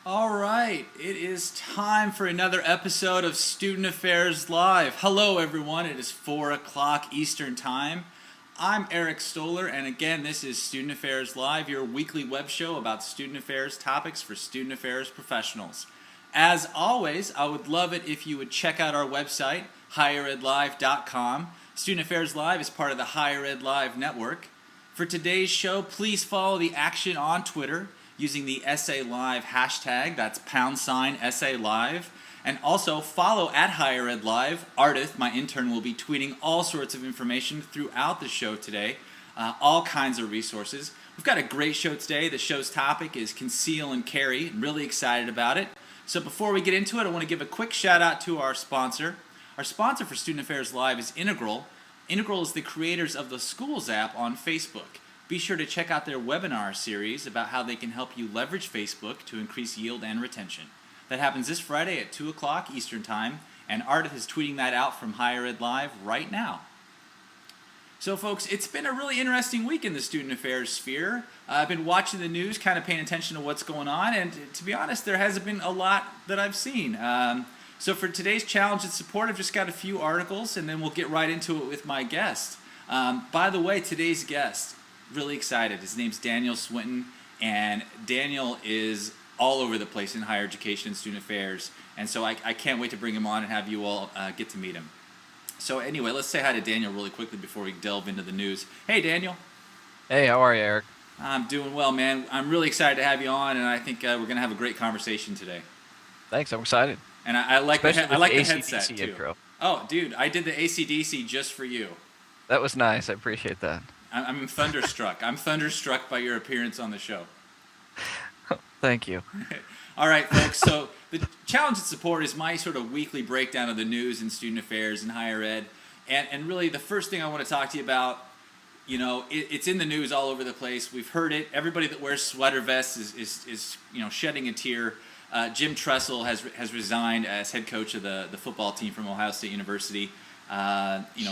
All right, it is time for another episode of Student Affairs Live. Hello, everyone. It is 4 o'clock Eastern Time. I'm Eric Stoller, and again, this is Student Affairs Live, your weekly web show about student affairs topics for student affairs professionals. As always, I would love it if you would check out our website, higheredlive.com. Student Affairs Live is part of the Higher Ed Live network. For today's show, please follow the action on Twitter using the SAlive hashtag, that's #SAlive, and also follow at Higher Ed Live. Ardith, my intern, will be tweeting all sorts of information throughout the show today, all kinds of resources. We've got a great show today. The show's topic is Conceal and Carry. I'm really excited about it. So before we get into it, I want to give a quick shout out to our sponsor. Our sponsor for Student Affairs Live is Integral. Integral is the creators of the Schools app on Facebook. Be sure to check out their webinar series about how they can help you leverage Facebook to increase yield and retention. That happens this Friday at 2 o'clock Eastern Time, and Ardith is tweeting that out from Higher Ed Live right now. So folks, it's been a really interesting week in the student affairs sphere. I've been watching the news, kind of paying attention to what's going on, and to be honest, there hasn't been a lot that I've seen. So for today's challenge and support, I've just got a few articles, and then we'll get right into it with my guest. By the way, today's guest, really excited. His name's Daniel Swinton, and Daniel is all over the place in higher education and student affairs, and so I can't wait to bring him on and have you all get to meet him. So anyway, let's say hi to Daniel really quickly before we delve into the news. Hey, Daniel. Hey, how are you, Eric? I'm doing well, man. I'm really excited to have you on, and I think we're going to have a great conversation today. Thanks, I'm excited. And I like the headset, too. Intro. Oh, dude, I did the AC/DC just for you. That was nice. I appreciate that. I'm thunderstruck. I'm thunderstruck by your appearance on the show. Thank you. All right, folks. So the challenge and support is my sort of weekly breakdown of the news in student affairs and higher ed. And really, the first thing I want to talk to you about, you know, it's in the news all over the place. We've heard it. Everybody that wears sweater vests is shedding a tear. Jim Tressel has resigned as head coach of the football team from Ohio State University.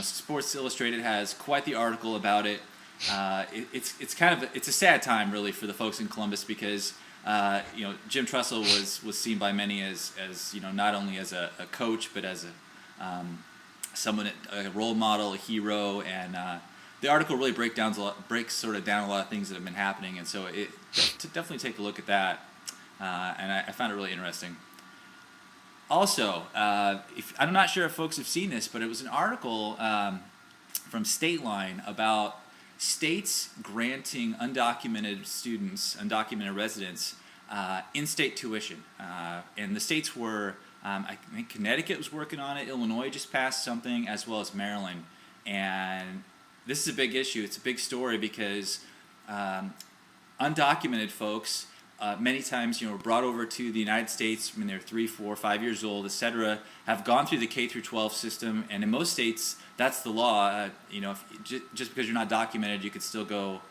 Sports Illustrated has quite the article about it. It's a sad time really for the folks in Columbus because Jim Tressel was seen by many as not only as a coach but as a role model, a hero, and the article really breaks down a lot of things that have been happening, and so to definitely take a look at that, and I found it really interesting. Also, I'm not sure if folks have seen this, but it was an article from Stateline about states granting undocumented students, undocumented residents, in-state tuition. And the states were, I think Connecticut was working on it, Illinois just passed something, as well as Maryland. And this is a big issue. It's a big story because undocumented folks, many times, were brought over to the United States when they're 3, 4, 5 years old, etc., have gone through the K through 12 system, and in most states, that's the law. Just because you're not documented, you could still go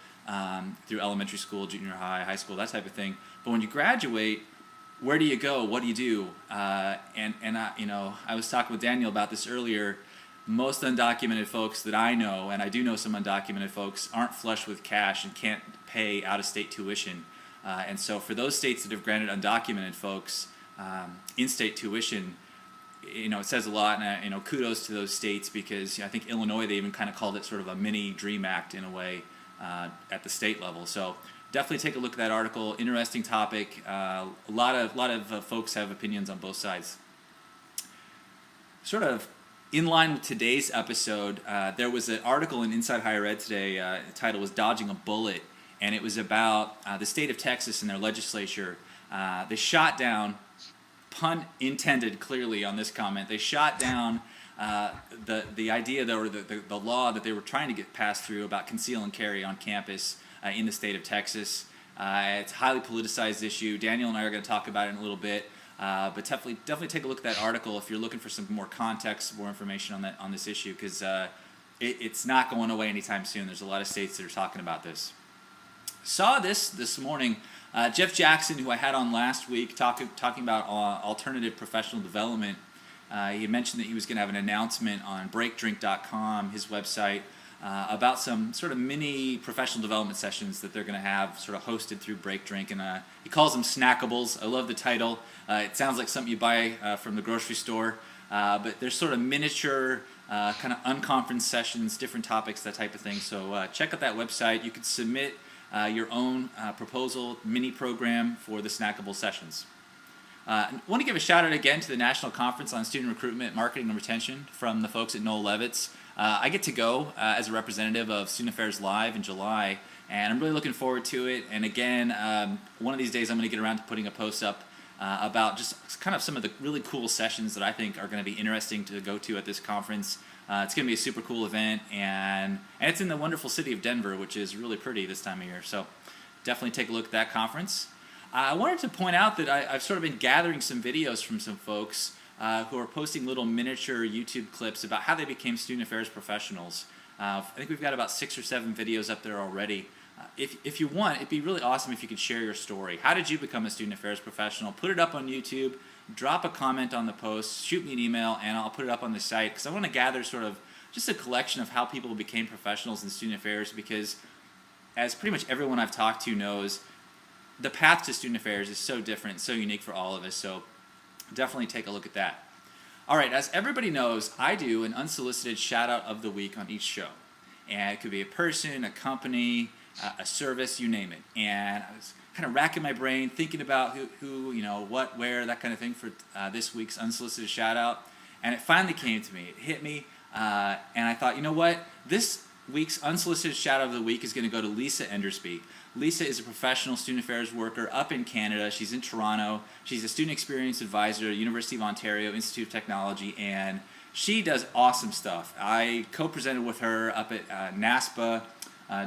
through elementary school, junior high, high school, that type of thing. But when you graduate, where do you go? What do you do? I was talking with Daniel about this earlier. Most undocumented folks that I know, and I do know some undocumented folks, aren't flush with cash and can't pay out-of-state tuition. And so for those states that have granted undocumented folks in-state tuition, it says a lot, and kudos to those states because I think Illinois, they even kind of called it sort of a mini DREAM Act in a way at the state level. So definitely take a look at that article. Interesting topic. A lot of folks have opinions on both sides. Sort of in line with today's episode, there was an article in Inside Higher Ed today. The title was "Dodging a Bullet." And it was about the state of Texas and their legislature. They shot down, pun intended clearly on this comment, they shot down the idea or the law that they were trying to get passed through about conceal and carry on campus in the state of Texas. It's a highly politicized issue. Daniel and I are going to talk about it in a little bit. But definitely take a look at that article if you're looking for some more context, more information on this issue, because it's not going away anytime soon. There's a lot of states that are talking about this. Saw this morning. Jeff Jackson, who I had on last week, talking about alternative professional development. He mentioned that he was going to have an announcement on breakdrink.com, his website, about some sort of mini professional development sessions that they're going to have sort of hosted through Break Drink. And he calls them snackables. I love the title. It sounds like something you buy from the grocery store. But there's sort of miniature kind of unconference sessions, different topics, that type of thing. So check out that website. You can submit your own proposal, mini program for the snackable sessions. I want to give a shout out again to the National Conference on Student Recruitment, Marketing, and Retention from the folks at Noel Levitz. I get to go as a representative of Student Affairs Live in July, and I'm really looking forward to it. And again, one of these days I'm going to get around to putting a post up about just kind of some of the really cool sessions that I think are going to be interesting to go to at this conference. It's going to be a super cool event, and it's in the wonderful city of Denver, which is really pretty this time of year. So definitely take a look at that conference. I wanted to point out that I've sort of been gathering some videos from some folks who are posting little miniature YouTube clips about how they became student affairs professionals. I think we've got about 6 or 7 videos up there already. If you want, it'd be really awesome if you could share your story. How did you become a student affairs professional? Put it up on YouTube, drop a comment on the post, shoot me an email, and I'll put it up on the site, because I want to gather sort of just a collection of how people became professionals in student affairs, because as pretty much everyone I've talked to knows, the path to student affairs is so different, so unique for all of us, so definitely take a look at that. All right, as everybody knows, I do an unsolicited shout-out of the week on each show. And it could be a person, a company, a service, you name it. And I was kind of racking my brain, thinking about who what, where, that kind of thing for this week's unsolicited shout-out. And it finally came to me. It hit me, and I thought, you know what? This week's unsolicited shout-out of the week is going to go to Lisa Endersby. Lisa is a professional student affairs worker up in Canada. She's in Toronto. She's a student experience advisor at University of Ontario Institute of Technology, and she does awesome stuff. I co-presented with her up at NASPA,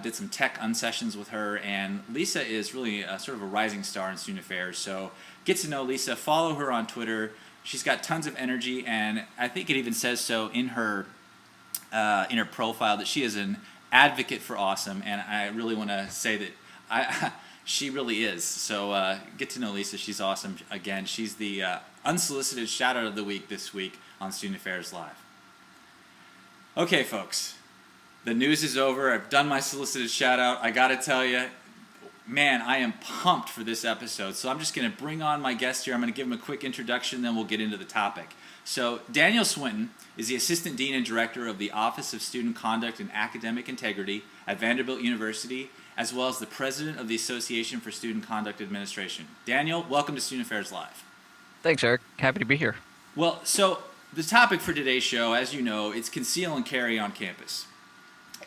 did some tech unsessions with her, and Lisa is really sort of a rising star in student affairs. So get to know Lisa, follow her on Twitter. She's got tons of energy, and I think it even says so in her profile that she is an advocate for awesome, and I really want to say that she really is. So get to know Lisa. She's awesome. Again, she's the unsolicited shout-out of the week this week on Student Affairs Live. Okay, folks. The news is over. I've done my solicited shout-out. I got to tell you, man, I am pumped for this episode. So I'm just going to bring on my guest here. I'm going to give him a quick introduction, then we'll get into the topic. So Daniel Swinton is the Assistant Dean and Director of the Office of Student Conduct and Academic Integrity at Vanderbilt University, as well as the President of the Association for Student Conduct Administration. Daniel, welcome to Student Affairs Live. Thanks, Eric. Happy to be here. Well, so the topic for today's show, as you know, it's conceal and carry on campus.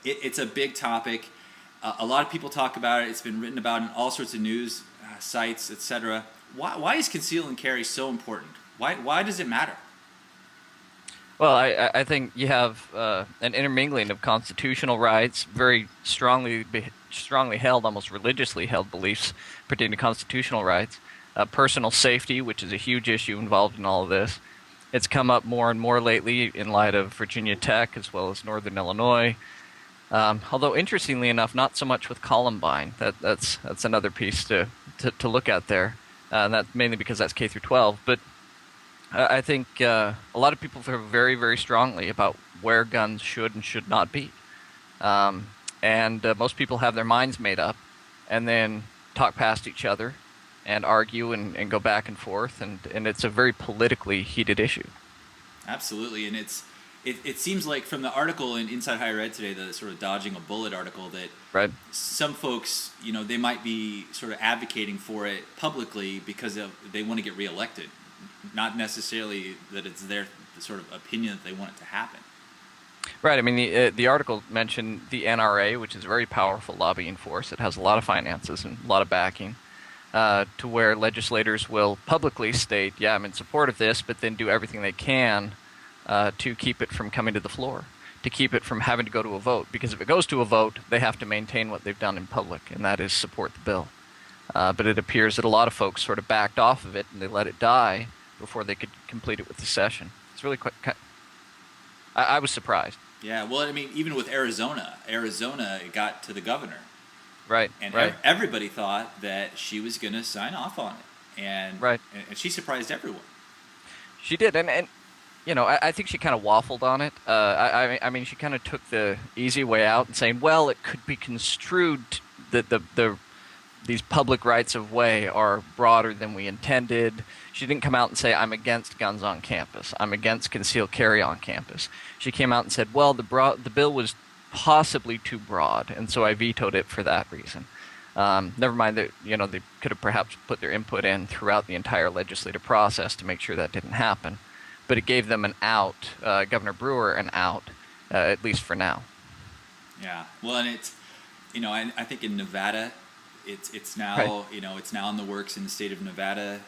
It's a big topic. A lot of people talk about it. It's been written about in all sorts of news sites, etc. Why is conceal and carry so important? Why does it matter? Well, I think you have an intermingling of constitutional rights, very strongly held, almost religiously held beliefs pertaining to constitutional rights, personal safety, which is a huge issue involved in all of this. It's come up more and more lately in light of Virginia Tech as well as Northern Illinois. Although interestingly enough, not so much with Columbine. That's another piece to look at there, and that's mainly because that's K through 12. But I think a lot of people feel very, very strongly about where guns should and should not be, and most people have their minds made up, and then talk past each other, and argue and go back and forth, and it's a very politically heated issue. Absolutely, and it seems like from the article in Inside Higher Ed today, the sort of dodging a bullet article, that right. Some folks, they might be sort of advocating for it publicly because they want to get reelected, not necessarily that it's their sort of opinion that they want it to happen. Right. I mean, the article mentioned the NRA, which is a very powerful lobbying force. It has a lot of finances and a lot of backing, to where legislators will publicly state, yeah, I'm in support of this, but then do everything they can to keep it from coming to the floor, to keep it from having to go to a vote. Because if it goes to a vote, they have to maintain what they've done in public, and that is support the bill. But it appears that a lot of folks sort of backed off of it, and they let it die before they could complete it with the session. It's really quite... I was surprised. Yeah, well, I mean, even with Arizona it got to the governor. Right, and right. Everybody thought that she was going to sign off on it. And, right. and she surprised everyone. She did, and I think she kind of waffled on it. I mean, she kind of took the easy way out and saying, well, it could be construed that these public rights of way are broader than we intended. She didn't come out and say, I'm against guns on campus. I'm against concealed carry on campus. She came out and said, well, the bill was possibly too broad, and so I vetoed it for that reason. Never mind that, they could have perhaps put their input in throughout the entire legislative process to make sure that didn't happen. But it gave them an out, Governor Brewer an out, at least for now. Yeah. Well, and it's, I think in Nevada, it's now Right. It's now in the works in the state of Nevada.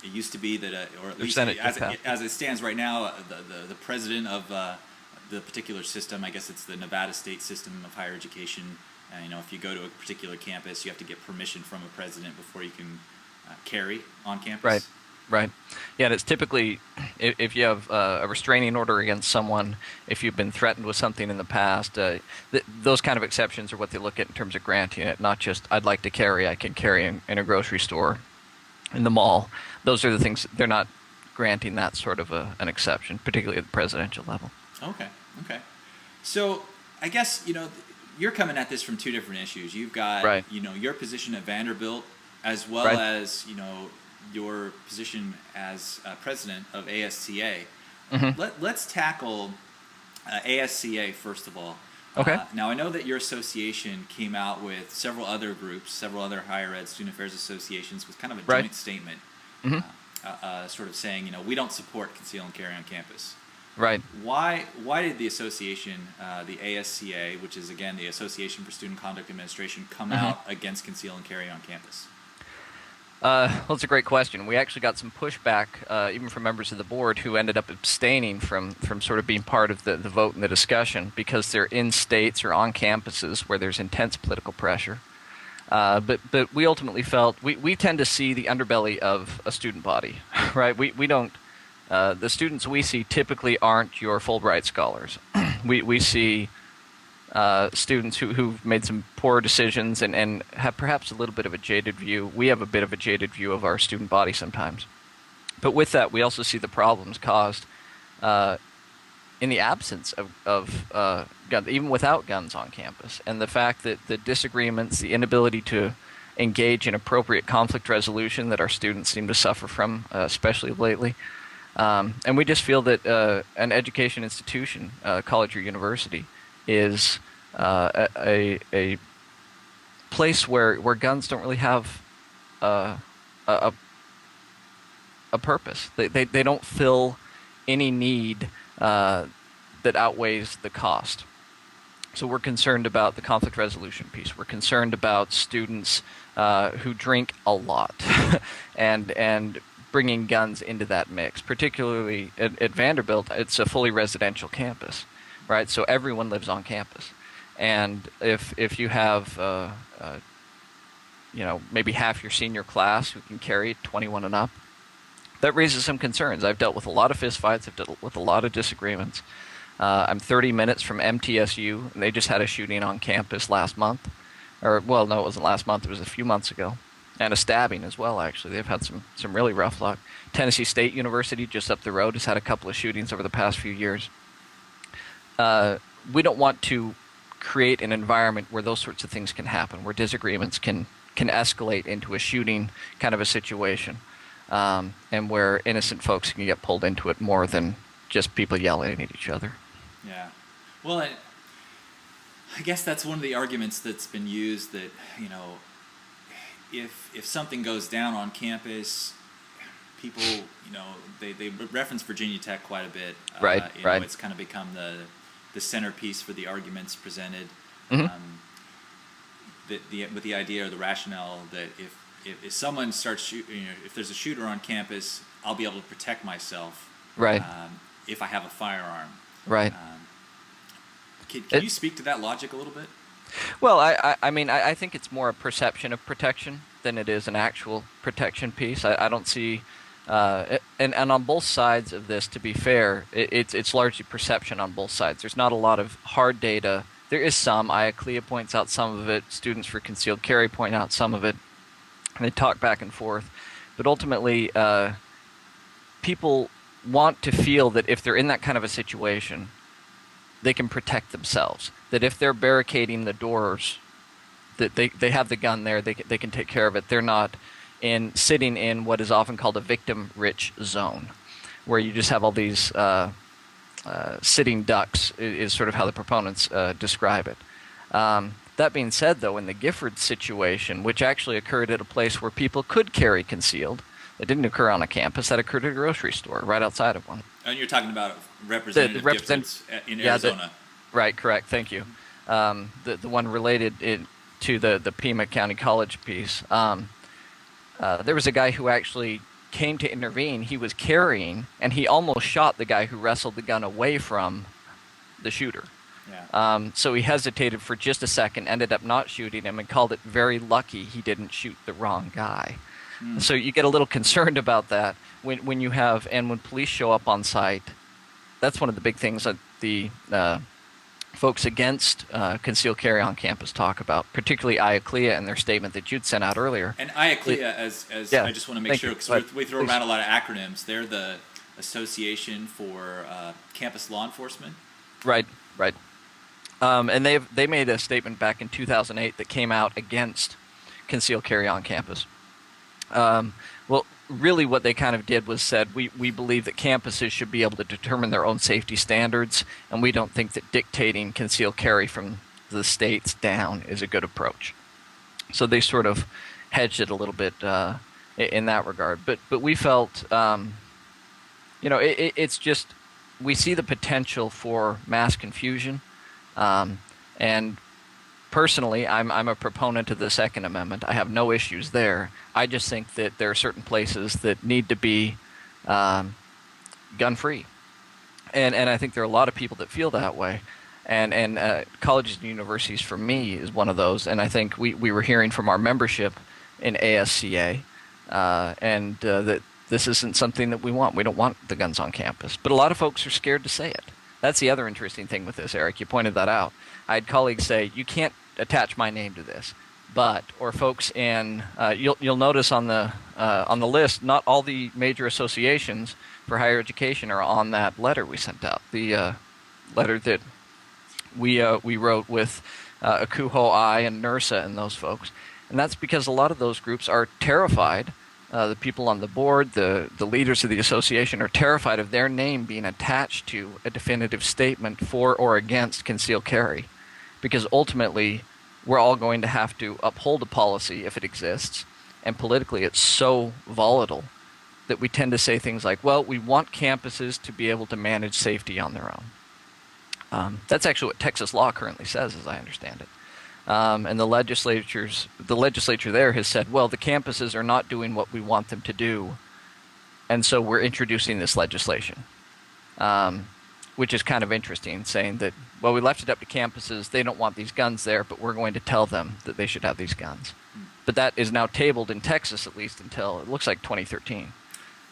It used to be that, or at least as it stands right now, the president of the particular system, I guess it's the Nevada state system of higher education. If you go to a particular campus, you have to get permission from a president before you can carry on campus. Right. Yeah, and it's typically, if you have a restraining order against someone, if you've been threatened with something in the past, those kind of exceptions are what they look at in terms of granting it, not just, I'd like to carry, I can carry in a grocery store, in the mall. Those are the things, they're not granting that sort of an exception, particularly at the presidential level. Okay. So, I guess, you're coming at this from two different issues. You've got, Right. Your position at Vanderbilt, as well Right. as, your position as president of ASCA. Mm-hmm. Let's tackle ASCA first of all. Okay. Now, I know that your association came out with several other groups, several other higher ed student affairs associations with kind of a Right. joint statement, Mm-hmm. sort of saying, we don't support conceal and carry on campus. Right. Why did the association, the ASCA, which is again the Association for Student Conduct Administration, come Mm-hmm. out against conceal and carry on campus? Well, it's a great question. We actually got some pushback, even from members of the board who ended up abstaining from sort of being part of the vote and the discussion because they're in states or on campuses where there's intense political pressure. But we ultimately felt we tend to see the underbelly of a student body, right? We don't. The students we see typically aren't your Fulbright scholars. We see students who've made some poor decisions and have perhaps a little bit of a jaded view. We have a bit of a jaded view of our student body sometimes. But with that, we also see the problems caused in the absence of guns, even without guns on campus. And the fact that the disagreements, the inability to engage in appropriate conflict resolution that our students seem to suffer from, especially lately. And we just feel that an education institution, college or university, is a place where guns don't really have a purpose. They don't fill any need that outweighs the cost. So we're concerned about the conflict resolution piece. We're concerned about students who drink a lot and bringing guns into that mix. Particularly at Vanderbilt, it's a fully residential campus, right? So everyone lives on campus. And if you have maybe half your senior class who can carry 21 and up, that raises some concerns. I've dealt with a lot of fistfights. I've dealt with a lot of disagreements. I'm 30 minutes from MTSU, and they just had a shooting on campus last month. No, it wasn't last month. It was a few months ago. And a stabbing as well, actually. They've had some really rough luck. Tennessee State University, just up the road, has had a couple of shootings over the past few years. We don't want to create an environment where those sorts of things can happen, where disagreements can escalate into a shooting kind of a situation, and where innocent folks can get pulled into it more than just people yelling at each other. Yeah. Well, I guess that's one of the arguments that's been used that, if something goes down on campus, people, they reference Virginia Tech quite a bit. Right. It's kind of become the centerpiece for the arguments presented. Mm-hmm. With the idea or the rationale that if someone starts shooting, if there's a shooter on campus, I'll be able to protect myself. Right. If I have a firearm. Right. Can you speak to that logic a little bit? Well, I mean, I think it's more a perception of protection than it is an actual protection piece. I don't see, and on both sides of this, to be fair, it's largely perception on both sides. There's not a lot of hard data. There is some. IACLEA points out some of it. Students for concealed carry point out some of it. And they talk back and forth. But ultimately, people want to feel that if they're in that kind of a situation, they can protect themselves. That if they're barricading the doors, that they have the gun there, they can take care of it. They're not sitting in what is often called a victim-rich zone, where you just have all these sitting ducks, is sort of how the proponents describe it. That being said, though, in the Gifford situation, which actually occurred at a place where people could carry concealed, it didn't occur on a campus, that occurred at a grocery store right outside of one. And you're talking about Representative Giffords in Arizona. Right, correct, thank you. The one related to the Pima County College piece. There was a guy who actually came to intervene. He was carrying, and he almost shot the guy who wrestled the gun away from the shooter. Yeah. So he hesitated for just a second, ended up not shooting him, and called it very lucky he didn't shoot the wrong guy. So you get a little concerned about that when police show up on site. That's one of the big things that the folks against concealed carry on campus talk about, particularly ASCA and their statement that you'd sent out earlier. And ASCA, I just want to make sure, because we throw around a lot of acronyms. They're the Association for Campus Law Enforcement. Right. And they made a statement back in 2008 that came out against concealed carry on campus. Well, really what they kind of did was said, we believe that campuses should be able to determine their own safety standards, and we don't think that dictating concealed carry from the states down is a good approach. So they sort of hedged it a little bit in that regard. But we felt, it's just, we see the potential for mass confusion, and personally, I'm a proponent of the Second Amendment. I have no issues there. I just think that there are certain places that need to be gun-free. And I think there are a lot of people that feel that way. And colleges and universities, for me, is one of those. And I think we were hearing from our membership in ASCA that this isn't something that we want. We don't want the guns on campus. But a lot of folks are scared to say it. That's the other interesting thing with this, Eric. You pointed that out. I had colleagues say, you can't attach my name to this. Or folks in, you'll notice on the list, not all the major associations for higher education are on that letter we sent out. The letter that we wrote with ACUHO-I and NERSA and those folks. And that's because a lot of those groups are terrified. The people on the board, the leaders of the association are terrified of their name being attached to a definitive statement for or against concealed carry. Because ultimately, we're all going to have to uphold a policy if it exists. And politically, it's so volatile that we tend to say things like, well, we want campuses to be able to manage safety on their own. That's actually what Texas law currently says, as I understand it. And the legislature there has said, well, the campuses are not doing what we want them to do, and so we're introducing this legislation, which is kind of interesting, saying that, well, we left it up to campuses, they don't want these guns there, but we're going to tell them that they should have these guns. But that is now tabled in Texas, at least until, it looks like 2013.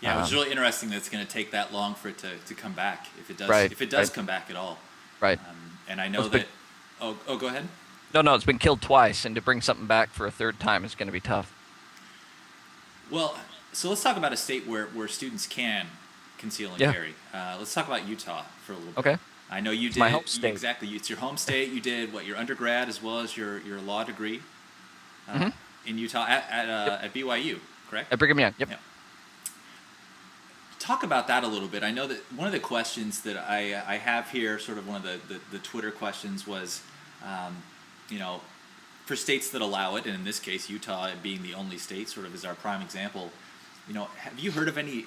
Yeah, it was really interesting that it's going to take that long for it to come back, if it does come back at all. Right. And I know that... Oh, go ahead. No, it's been killed twice, and to bring something back for a third time is going to be tough. Well, so let's talk about a state where students can conceal and carry. Let's talk about Utah for a little bit. Okay. I know you did. My home state. Exactly. It's your home state. You did, your undergrad as well as your law degree in Utah at BYU, correct? At Brigham Young, yep. Talk about that a little bit. I know that one of the questions that I have here, sort of one of the Twitter questions was, for states that allow it, and in this case, Utah being the only state, sort of is our prime example, have you heard of any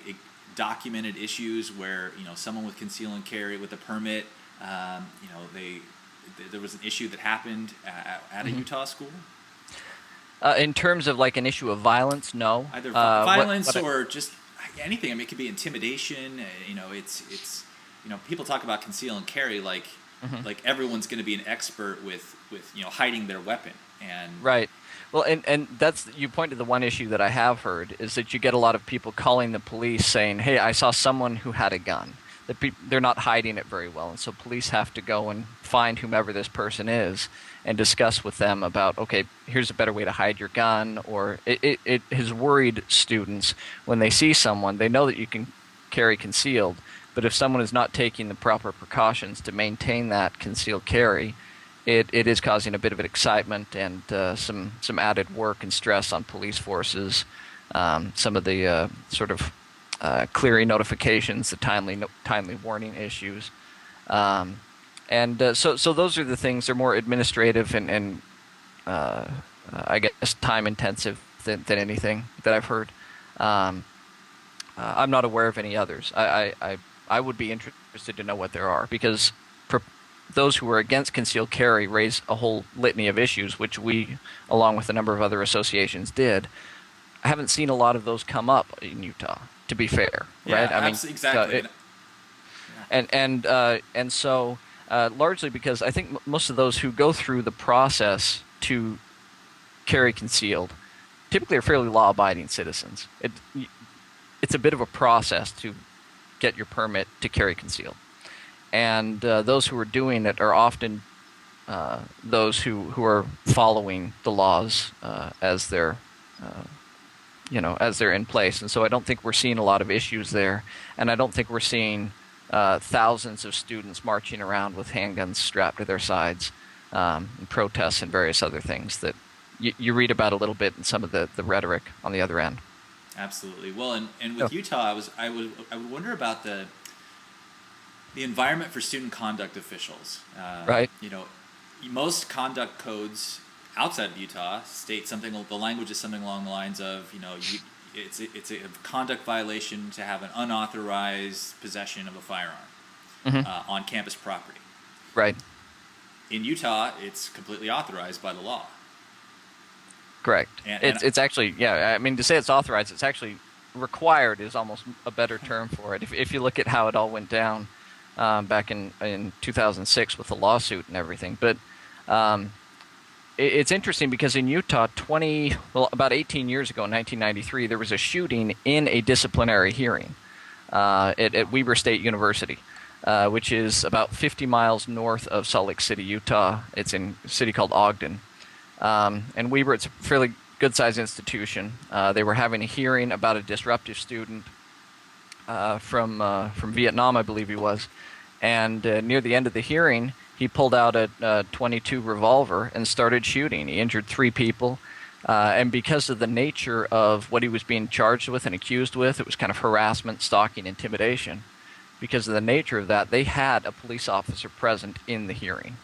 documented issues where, someone with conceal and carry with a permit, there was an issue that happened at a Utah school? In terms of like an issue of violence, no. Either violence or just anything. I mean, it could be intimidation. It's people talk about conceal and carry like everyone's going to be an expert with hiding their weapon. And right. Well, and that's, you point to the one issue that I have heard is that you get a lot of people calling the police saying, hey, I saw someone who had a gun. They're not hiding it very well, and so police have to go and find whomever this person is and discuss with them about, okay, here's a better way to hide your gun. Or it has worried students when they see someone, they know that you can carry concealed, but if someone is not taking the proper precautions to maintain that concealed carry, it is causing a bit of an excitement and some added work and stress on police forces. Some of the sort of clearing notifications, the timely warning issues. So those are the things. They're more administrative and I guess time intensive than anything that I've heard. I'm not aware of any others. I would be interested to know what there are, because those who are against concealed carry raise a whole litany of issues, which we, along with a number of other associations, did. I haven't seen a lot of those come up in Utah, to be fair, right? I mean, exactly. And so largely because I think most of those who go through the process to carry concealed typically are fairly law-abiding citizens. It's a bit of a process to get your permit to carry concealed. And those who are doing it are often those who are following the laws as they're as they're in place. And so I don't think we're seeing a lot of issues there. And I don't think we're seeing thousands of students marching around with handguns strapped to their sides, and protests and various other things that you read about a little bit in some of the rhetoric on the other end. Absolutely. Well, and with Utah, I would wonder about the environment for student conduct officials. Right. Most conduct codes outside of Utah state something. The language is something along the lines of, it's a conduct violation to have an unauthorized possession of a firearm on campus property. Right. In Utah, it's completely authorized by the law. Correct. It's actually, I mean, to say it's authorized, it's actually required is almost a better term for it. If you look at how it all went down back in 2006 with the lawsuit and everything. But it's interesting because in Utah, about 18 years ago in 1993, there was a shooting in a disciplinary hearing at Weber State University, which is about 50 miles north of Salt Lake City, Utah. It's in a city called Ogden. And Weber, it's a fairly good-sized institution. They were having a hearing about a disruptive student from Vietnam, I believe he was. And near the end of the hearing, he pulled out a .22 revolver and started shooting. He injured 3 people. And because of the nature of what he was being charged with and accused with, it was kind of harassment, stalking, intimidation. Because of the nature of that, they had a police officer present in the hearing.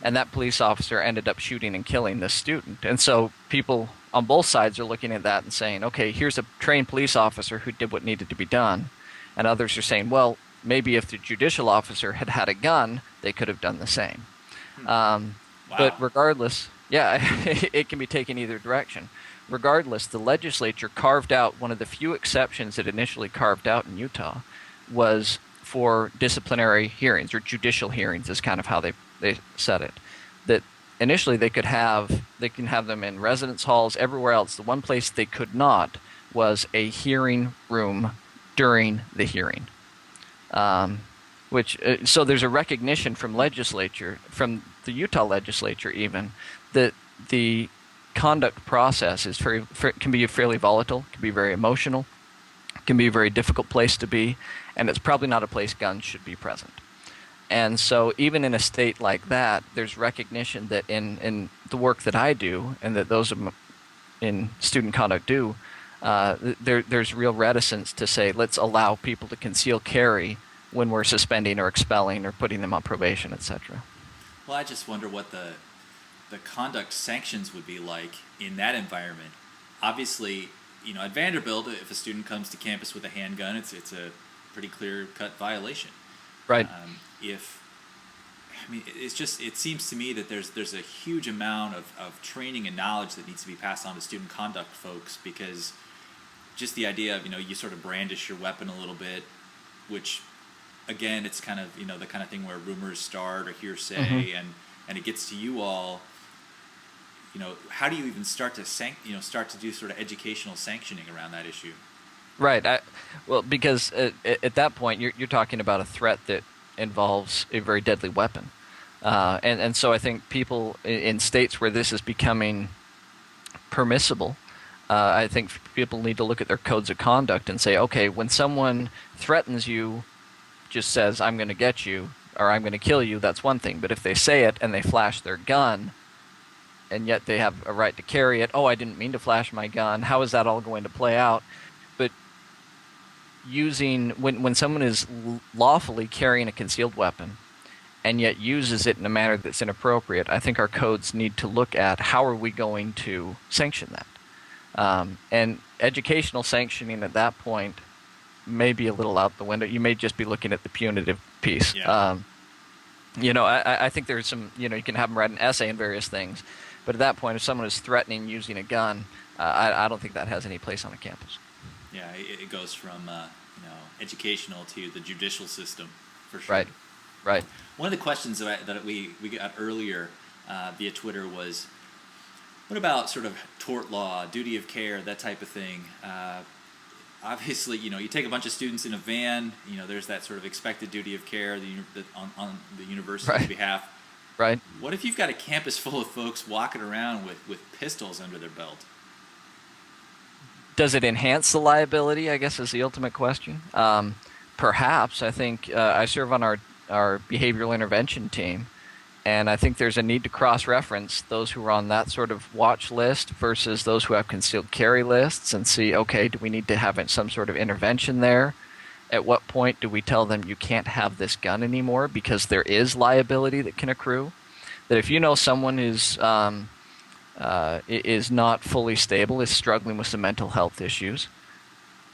And that police officer ended up shooting and killing this student. And so people on both sides are looking at that and saying, okay, here's a trained police officer who did what needed to be done. And others are saying, well, maybe if the judicial officer had had a gun, they could have done the same. Wow. But regardless, it can be taken either direction. Regardless, the legislature carved out one of the few exceptions it initially carved out in Utah was for disciplinary hearings, or judicial hearings is kind of how they said it. That initially they can have them in residence halls, everywhere else. The one place they could not was a hearing room during the hearing. So there's a recognition from the Utah legislature even, that the conduct process is can be fairly volatile, can be very emotional, can be a very difficult place to be, and it's probably not a place guns should be present. And so even in a state like that, there's recognition that in the work that I do and that those in student conduct do, there's real reticence to say, let's allow people to conceal carry when we're suspending or expelling or putting them on probation, etc. Well, I just wonder what the conduct sanctions would be like in that environment. Obviously, at Vanderbilt, if a student comes to campus with a handgun, it's a pretty clear-cut violation. Right. It seems to me that there's a huge amount of training and knowledge that needs to be passed on to student conduct folks, because just the idea of, you sort of brandish your weapon a little bit, which, again, it's kind of, the kind of thing where rumors start or hearsay, and it gets to you all. How do you even start to do sort of educational sanctioning around that issue? Right. Because at that point, you're talking about a threat that involves a very deadly weapon. And so I think people in states where this is becoming permissible, I think people need to look at their codes of conduct and say, okay, when someone threatens you, just says, I'm going to get you, or I'm going to kill you, that's one thing. But if they say it and they flash their gun, and yet they have a right to carry it, oh, I didn't mean to flash my gun, how is that all going to play out? But when someone is lawfully carrying a concealed weapon, and yet uses it in a manner that's inappropriate, I think our codes need to look at how are we going to sanction that. And educational sanctioning at that point may be a little out the window. You may just be looking at the punitive piece. Yeah. I think there's some, you can have them write an essay in various things. But at that point, if someone is threatening using a gun, I don't think that has any place on a campus. Yeah, it goes from educational to the judicial system, for sure. Right. One of the questions that we got earlier via Twitter was, what about sort of tort law, duty of care, that type of thing? Obviously, you take a bunch of students in a van. There's that sort of expected duty of care on the university's behalf. Right. What if you've got a campus full of folks walking around with pistols under their belt? Does it enhance the liability, I guess, is the ultimate question. Perhaps. I think I serve on our behavioral intervention team, and I think there's a need to cross-reference those who are on that sort of watch list versus those who have concealed carry lists and see, okay, do we need to have some sort of intervention there? At what point do we tell them you can't have this gun anymore because there is liability that can accrue? That if someone is not fully stable, is struggling with some mental health issues,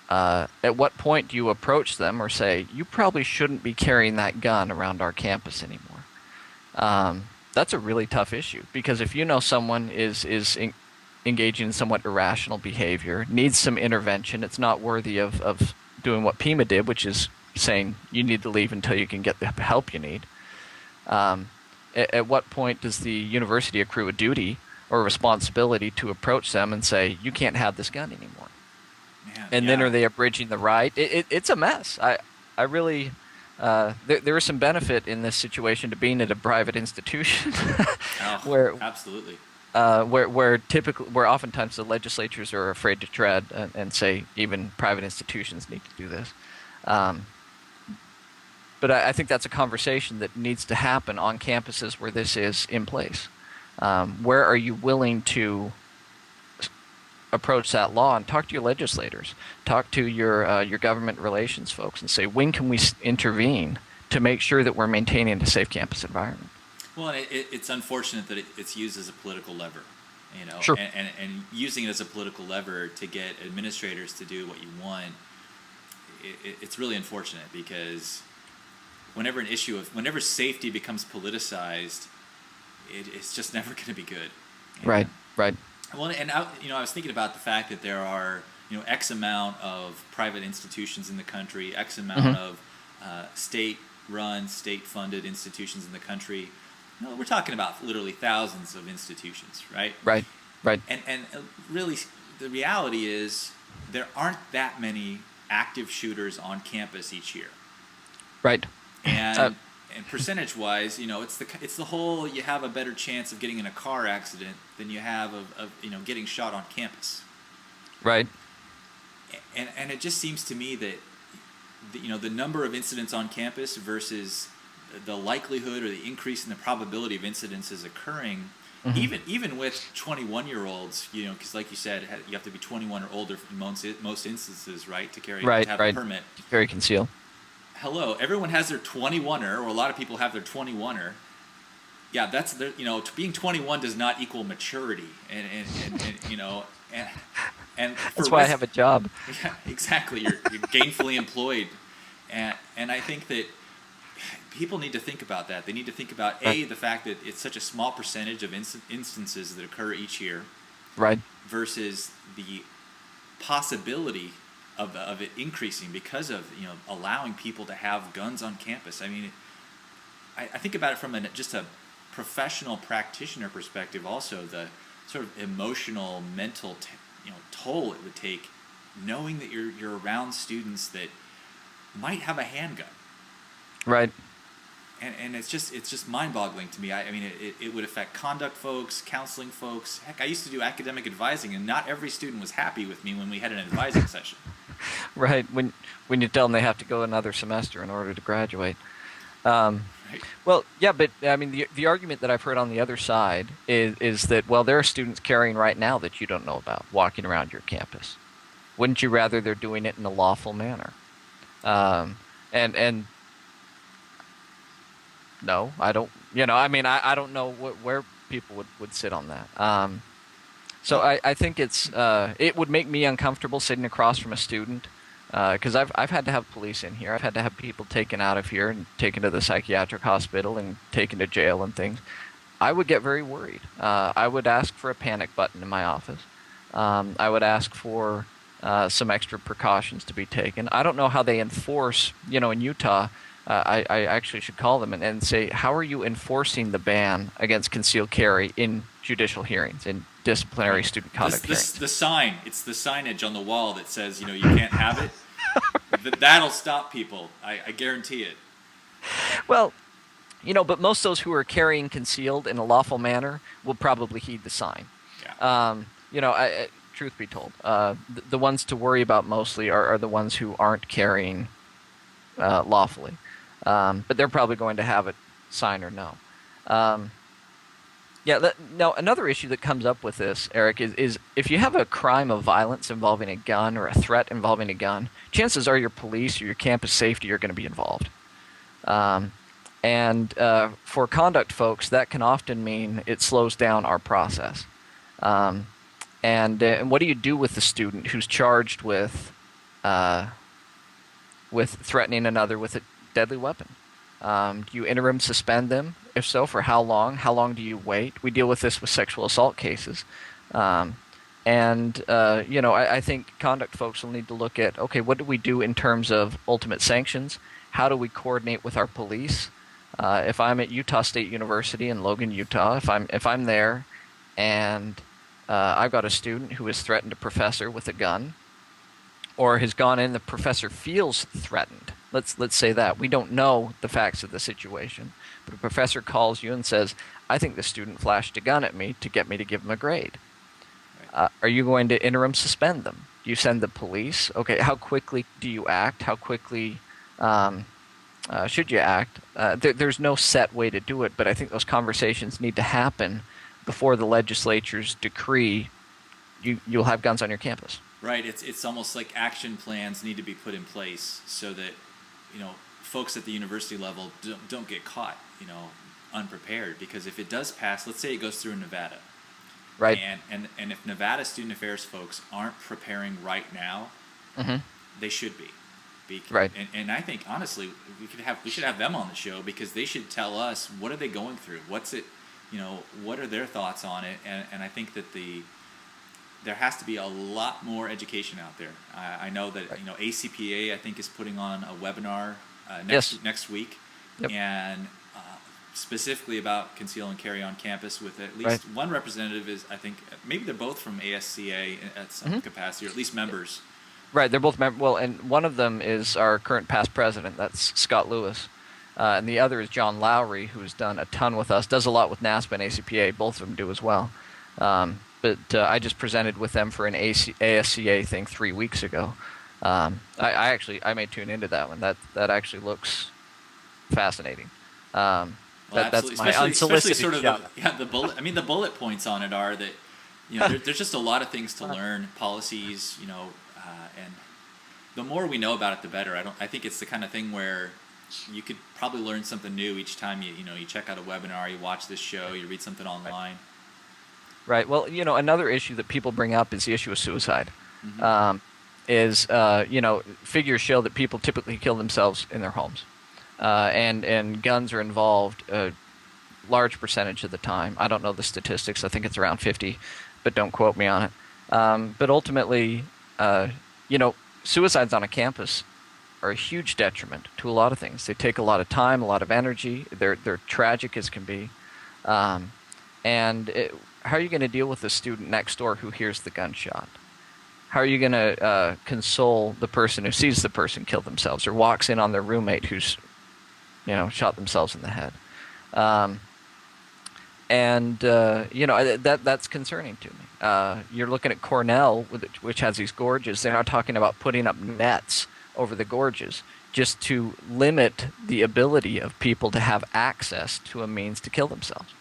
at what point do you approach them or say, you probably shouldn't be carrying that gun around our campus anymore? That's a really tough issue, because if someone is engaging in somewhat irrational behavior, needs some intervention, it's not worthy of doing what Pima did, which is saying you need to leave until you can get the help you need. At what point does the university accrue a duty or a responsibility to approach them and say, you can't have this gun anymore? Man, and then are they abridging the right? It's a mess. I really, there is some benefit in this situation to being at a private institution where absolutely. Where oftentimes the legislatures are afraid to tread and say even private institutions need to do this. But I think that's a conversation that needs to happen on campuses where this is in place. Where are you willing to approach that law and talk to your legislators, talk to your government relations folks, and say, when can we intervene to make sure that we're maintaining a safe campus environment? Well, it's unfortunate that it's used as a political lever, Sure. and using it as a political lever to get administrators to do what you want. It's really unfortunate, because whenever safety becomes politicized, it's just never going to be good. Right. Well, and I was thinking about the fact that there are X amount of private institutions in the country, X amount of state-run, state-funded institutions in the country. We're talking about literally thousands of institutions, right? Right. And really, the reality is there aren't that many active shooters on campus each year. Right. And percentage-wise, it's the whole, you have a better chance of getting in a car accident than you have of getting shot on campus. Right. And it just seems to me that the number of incidents on campus versus the likelihood or the increase in the probability of incidences occurring, even with 21-year-olds, because like you said, you have to be 21 or older in most instances, right, to have a permit. Carry conceal. Hello, everyone has their 21er, or a lot of people have their 21er. Yeah, that's being 21 does not equal maturity, and that's why I have a job. Yeah, exactly. You're gainfully employed, and I think that people need to think about that. They need to think about the fact that it's such a small percentage of instances that occur each year, right, versus the possibility of it increasing because of allowing people to have guns on campus. I mean, I think about it from just a professional practitioner perspective. Also, the sort of emotional, mental toll it would take, knowing that you're around students that might have a handgun. Right. and it's just mind-boggling to me. I mean, it would affect conduct folks, counseling folks. Heck, I used to do academic advising, and not every student was happy with me when we had an advising session. Right, when you tell them they have to go another semester in order to graduate. Right. Well, yeah, but I mean, the argument that I've heard on the other side is that, well, there are students carrying right now that you don't know about walking around your campus. Wouldn't you rather they're doing it in a lawful manner? And no, I don't. I mean, I don't know where people would sit on that. So I think it would make me uncomfortable sitting across from a student, because I've had to have police in here. I've had to have people taken out of here and taken to the psychiatric hospital and taken to jail and things. I would get very worried. I would ask for a panic button in my office. I would ask for some extra precautions to be taken. I don't know how they enforce, in Utah. I actually should call them and say, how are you enforcing the ban against concealed carry in judicial hearings, in disciplinary student conduct hearings? The sign, it's the signage on the wall that says, you can't have it. That'll stop people. I guarantee it. Well, but most of those who are carrying concealed in a lawful manner will probably heed the sign. Yeah. Truth be told, the ones to worry about mostly are the ones who aren't carrying lawfully. But they're probably going to have it, sign or no. Now, another issue that comes up with this, Eric, is if you have a crime of violence involving a gun or a threat involving a gun, chances are your police or your campus safety are going to be involved. And for conduct folks, that can often mean it slows down our process. And what do you do with the student who's charged with threatening another with a deadly weapon? Do you interim suspend them? If so, for how long? How long do you wait? We deal with this with sexual assault cases. I think conduct folks will need to look at, okay, what do we do in terms of ultimate sanctions? How do we coordinate with our police? If I'm at Utah State University in Logan, Utah, if I'm there and I've got a student who has threatened a professor with a gun, or has gone in, the professor feels threatened. Let's say that. We don't know the facts of the situation, but a professor calls you and says, I think the student flashed a gun at me to get me to give him a grade. Right. Are you going to interim suspend them? Do you send the police? Okay, how quickly do you act? How quickly should you act? There's no set way to do it, but I think those conversations need to happen before the legislature's decree you'll have guns on your campus. Right. It's almost like action plans need to be put in place so that folks at the university level don't get caught unprepared, because if it does pass, let's say it goes through in Nevada, right? And if Nevada student affairs folks aren't preparing right now, mm-hmm. they should be. Right. And I think honestly we should have them on the show, because they should tell us, what are they going through, what's it, what are their thoughts on it, and I think that there has to be a lot more education out there. I know that ACPA I think is putting on a webinar next week, yep. And specifically about conceal and carry on campus, with at least right. one representative is, I think maybe they're both from ASCA at some mm-hmm. capacity, or at least members. Right, they're both well, and one of them is our current past president. That's Scott Lewis. And the other is John Lowry, who's done a ton with us, does a lot with NASPA and ACPA. Both of them do as well. But I just presented with them for an ASCA thing 3 weeks ago. I may tune into that one. That actually looks fascinating. That's my unsolicited especially sort of shout. the bullet. I mean, the bullet points on it are that there's just a lot of things to learn, policies, and the more we know about it, the better. I think it's the kind of thing where you could probably learn something new each time you check out a webinar, you watch this show, you read something online. Right. Well, another issue that people bring up is the issue of suicide. Mm-hmm. Figures show that people typically kill themselves in their homes, and guns are involved a large percentage of the time. I don't know the statistics. I think it's around 50, but don't quote me on it. But ultimately, suicides on a campus are a huge detriment to a lot of things. They take a lot of time, a lot of energy. They're tragic as can be. How are you going to deal with the student next door who hears the gunshot? How are you going to console the person who sees the person kill themselves, or walks in on their roommate who's shot themselves in the head. That's concerning to me. You're looking at Cornell, which has these gorges. They're now talking about putting up nets over the gorges just to limit the ability of people to have access to a means to kill themselves.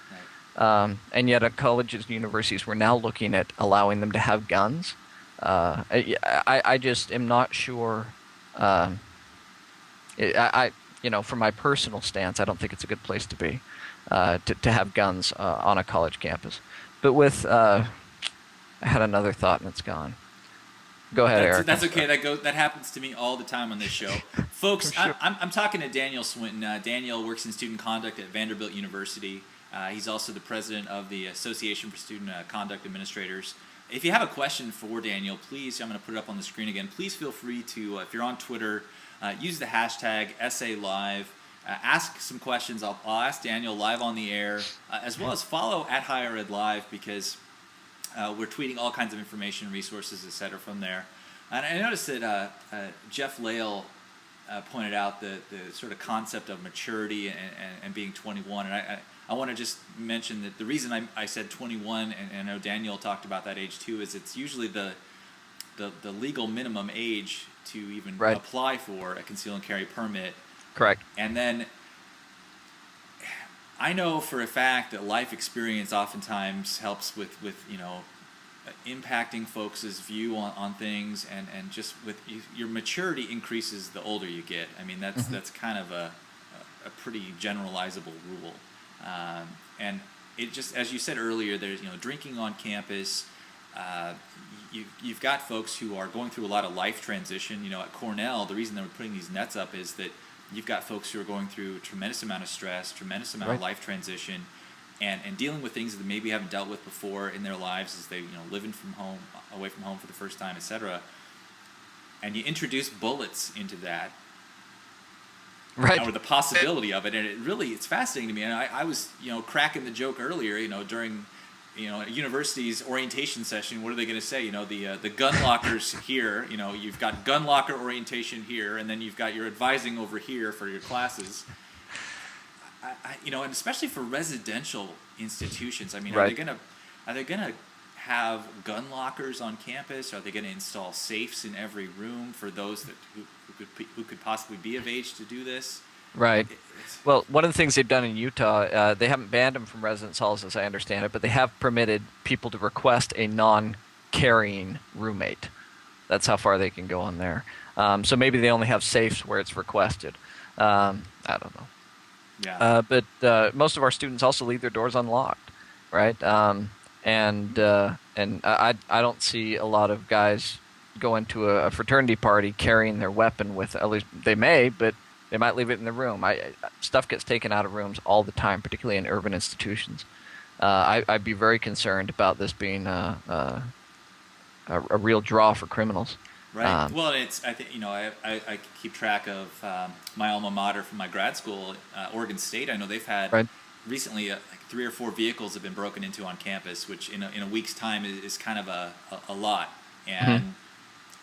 And yet at colleges and universities, we're now looking at allowing them to have guns. I just am not sure. From my personal stance, I don't think it's a good place to be, to have guns on a college campus. But I had another thought and it's gone. Go ahead, Eric. That's okay. That happens to me all the time on this show, folks. Sure. I'm talking to Daniel Swinton. Daniel works in student conduct at Vanderbilt University. He's also the president of the Association for Student Conduct Administrators. If you have a question for Daniel, please, I'm going to put it up on the screen again. Please feel free to, if you're on Twitter, use the hashtag SAlive. Ask some questions. I'll ask Daniel live on the air, as well as follow at Higher Ed Live, because we're tweeting all kinds of information, resources, etc. from there. And I noticed that Jeff Lale pointed out the sort of concept of maturity and being 21. And I want to just mention that the reason I said 21, and I know Daniel talked about that age too, is it's usually the legal minimum age to even apply for a conceal and carry permit. Correct. And then I know for a fact that life experience oftentimes helps with impacting folks' view on things, and just with your maturity increases the older you get. I mean, that's kind of a pretty generalizable rule. And it just, as you said earlier, there's drinking on campus. You've got folks who are going through a lot of life transition. At Cornell, the reason they were putting these nets up is that you've got folks who are going through a tremendous amount of stress, tremendous amount of life transition, and dealing with things that they maybe haven't dealt with before in their lives as they living from home, away from home for the first time, etc. And you introduce bullets into that, or the possibility of it, and it's fascinating to me. And I was cracking the joke earlier, during a university's orientation session. What are they going to say? The gun lockers here. You've got gun locker orientation here, and then you've got your advising over here for your classes. And especially for residential institutions. I mean, are they gonna have gun lockers on campus? Are they going to install safes in every room for those who could possibly be of age to do this? Right. Well, one of the things they've done in Utah, they haven't banned them from residence halls, as I understand it, but they have permitted people to request a non-carrying roommate. That's how far they can go on there. So maybe they only have safes where it's requested. I don't know. Yeah. But most of our students also leave their doors unlocked, right? And I don't see a lot of guys go into a fraternity party carrying their weapon with. At least they may, but they might leave it in the room. Stuff gets taken out of rooms all the time, particularly in urban institutions. I'd be very concerned about this being a real draw for criminals. Right. Well, I think I keep track of my alma mater from my grad school, Oregon State. I know they've had recently like 3 or 4 vehicles have been broken into on campus, which in a week's time is kind of a lot. And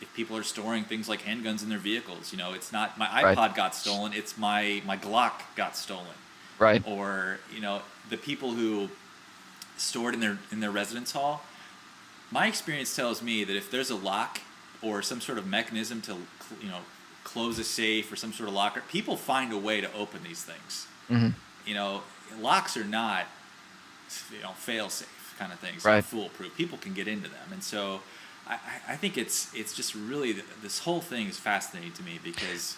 if people are storing things like handguns in their vehicles, it's not my iPod got stolen, it's my Glock got stolen. Right. Or the people who stored in their residence hall. My experience tells me that if there's a lock or some sort of mechanism to close a safe or some sort of locker, people find a way to open these things. Locks are not fail safe kind of things, right? Foolproof. People can get into them, and so I think it's just really this whole thing is fascinating to me because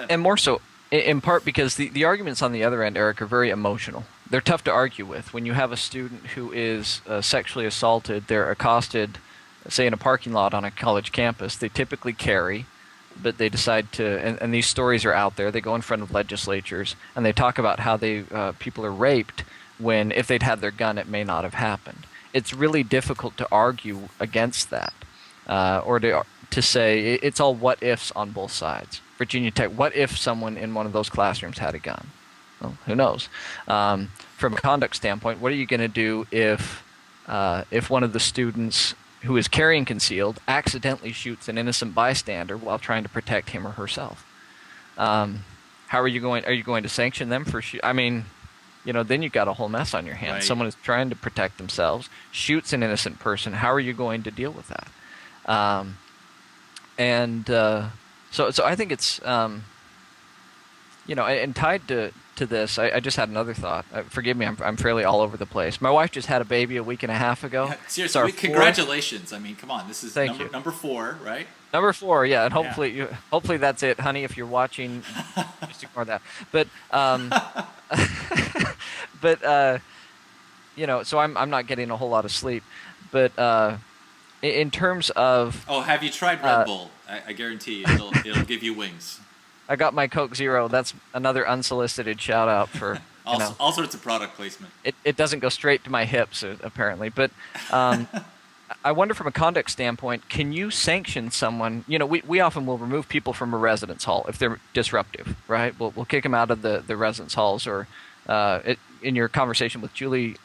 and more so in part because the arguments on the other end, Eric, are very emotional. They're tough to argue with. When you have a student who is sexually assaulted, they're accosted, say in a parking lot on a college campus, they typically carry, but they decide to, and these stories are out there, they go in front of legislatures, and they talk about how people are raped when, if they'd had their gun, it may not have happened. It's really difficult to argue against that, or to say, it's all what-ifs on both sides. Virginia Tech, what if someone in one of those classrooms had a gun? Well, who knows? From a conduct standpoint, what are you going to do if one of the students who is carrying concealed accidentally shoots an innocent bystander while trying to protect him or herself? How are you going? Are you going to sanction them for? I mean, then you've got a whole mess on your hands. Right. Someone is trying to protect themselves, shoots an innocent person. How are you going to deal with that? So I think it's and tied to this, I just had another thought. Forgive me, I'm fairly all over the place. My wife just had a baby a week and a half ago. Yeah, seriously, congratulations. I mean, come on, this is number 4, right? Number 4, yeah, and hopefully that's it, honey. If you're watching, just ignore that. But so I'm not getting a whole lot of sleep. But in terms of have you tried Red Bull? I guarantee you, it'll give you wings. I got my Coke Zero. That's another unsolicited shout out for all sorts of product placement. It doesn't go straight to my hips apparently, but I wonder from a conduct standpoint, can you sanction someone? We often will remove people from a residence hall if they're disruptive, right? We'll kick them out of the residence halls, or in your conversation with Julie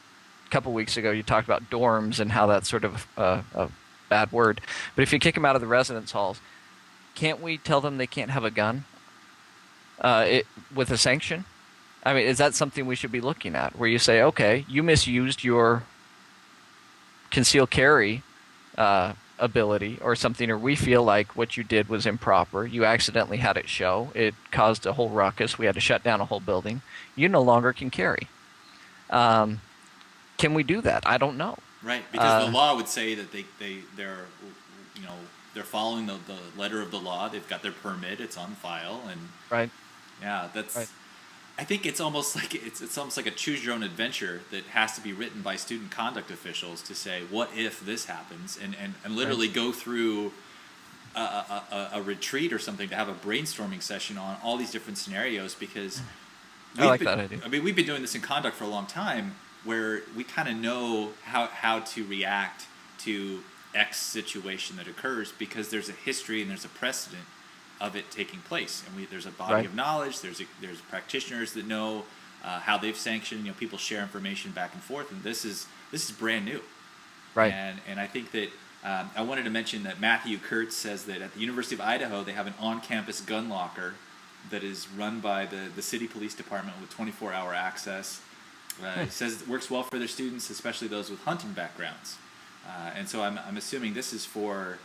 a couple weeks ago, you talked about dorms and how that's sort of a bad word. But if you kick them out of the residence halls, can't we tell them they can't have a gun? With a sanction? I mean, is that something we should be looking at? Where you say, okay, you misused your conceal carry ability or something, or we feel like what you did was improper. You accidentally had it show. It caused a whole ruckus. We had to shut down a whole building. You no longer can carry. Can we do that? I don't know. Right, because the law would say that they're following the letter of the law. They've got their permit. It's on file, and right. Yeah, that's. Right. I think it's almost like a choose your own adventure that has to be written by student conduct officials to say, what if this happens, and literally right. go through a retreat or something to have a brainstorming session on all these different scenarios, because I like that idea. I mean, we've been doing this in conduct for a long time, where we kind of know how to react to X situation that occurs because there's a history and there's a precedent of it taking place, and there's a body right. of knowledge. There's practitioners that know how they've sanctioned. People share information back and forth, and this is brand new. Right. And I think that I wanted to mention that Matthew Kurtz says that at the University of Idaho they have an on-campus gun locker that is run by the city police department with 24-hour access. It says it works well for their students, especially those with hunting backgrounds. And so I'm assuming this is for